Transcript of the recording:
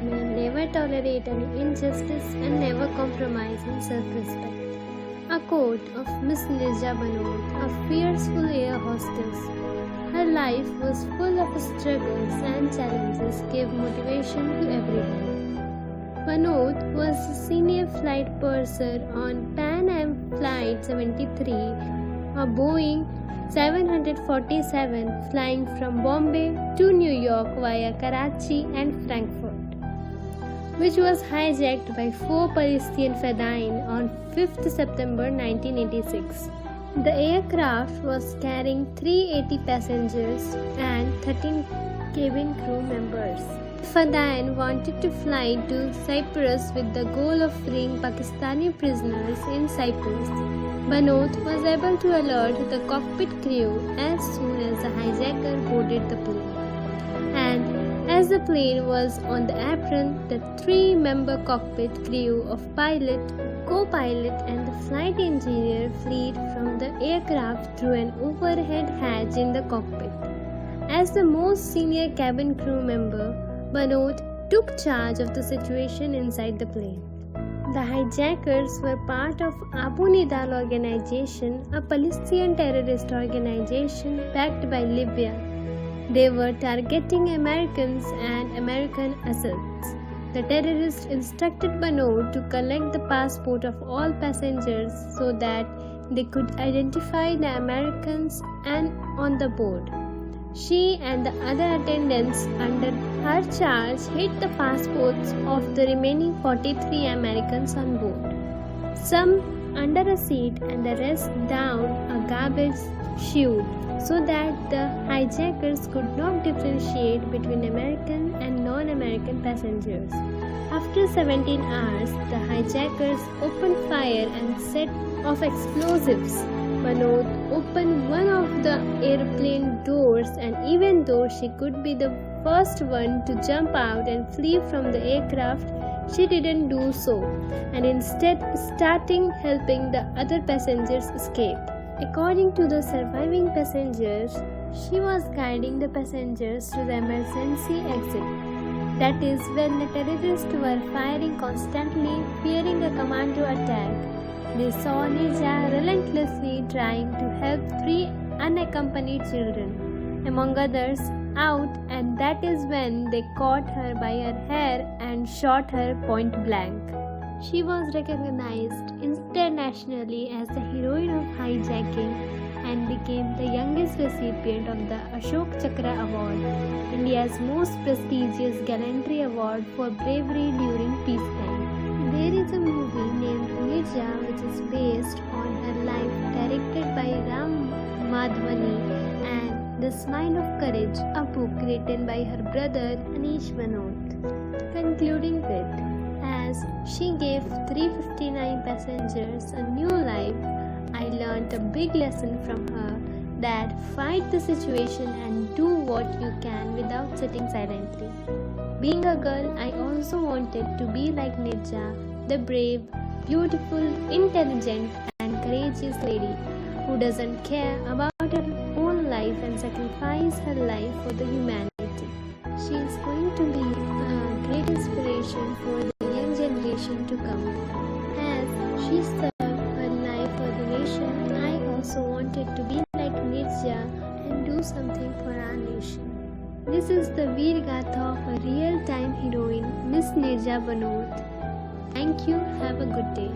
may never tolerate any injustice and never compromise in self-respect. A quote of Miss Neerja Bhanot, a fierceful air hostess. Her life was full of struggles and challenges, gave motivation to everyone. Bhanot was a senior flight purser on Pan Am Flight 73, a Boeing 747 flying from Bombay to New York via Karachi and Frankfurt, which was hijacked by 4 Palestinian Fedayeen on 5th September 1986. The aircraft was carrying 380 passengers and 13 cabin crew members. Fedayeen wanted to fly to Cyprus with the goal of freeing Pakistani prisoners in Cyprus. Bhanot was able to alert the cockpit crew as soon as the hijacker boarded the plane. And as the plane was on the apron, the 3-member cockpit crew of pilot, co-pilot and the flight engineer fled from the aircraft through an overhead hatch in the cockpit. As the most senior cabin crew member, Bhanot took charge of the situation inside the plane. The hijackers were part of Abu Nidal organization, a Palestinian terrorist organization backed by Libya. They were targeting Americans and American assets. The terrorists instructed Bhanot to collect the passport of all passengers so that they could identify the Americans and on the board. She and the other attendants under her charge hid the passports of the remaining 43 Americans on board, some under a seat and the rest down a garbage chute, so that the hijackers could not differentiate between American and non-American passengers. After 17 hours, the hijackers opened fire and set off explosives. Bhanot opened one of the airplane doors, and even though she could be the first one to jump out and flee from the aircraft, she didn't do so, and instead starting helping the other passengers escape. According to the surviving passengers, she was guiding the passengers to the emergency exit. That is when the terrorists were firing constantly, fearing a commando attack. They saw Neerja relentlessly trying to help 3 unaccompanied children, among others, out, and that is when they caught her by her hair and shot her point blank. She was recognized internationally as the heroine of hijacking and became the youngest recipient of the Ashok Chakra Award, India's most prestigious Gallantry Award for bravery during peacetime. There is a movie named Neerja which is based on her life, directed by Ram Madhvani, and The Smile of Courage, a book written by her brother Anish Bhanot. Concluding with, as she gave 359 passengers a new life, I learned a big lesson from her, that fight the situation and do what you can without sitting silently. Being a girl, I also wanted to be like Neerja, the brave, beautiful, intelligent and courageous lady who doesn't care about her own life and sacrifice her life for the humanity. She is going to be a great inspiration for the young generation to come. As she served her life for the nation, I also wanted to be like Neerja and do something for our nation. This is the Veer gatha of a real-time heroine, Miss Neerja Bhanot. Thank you. Have a good day.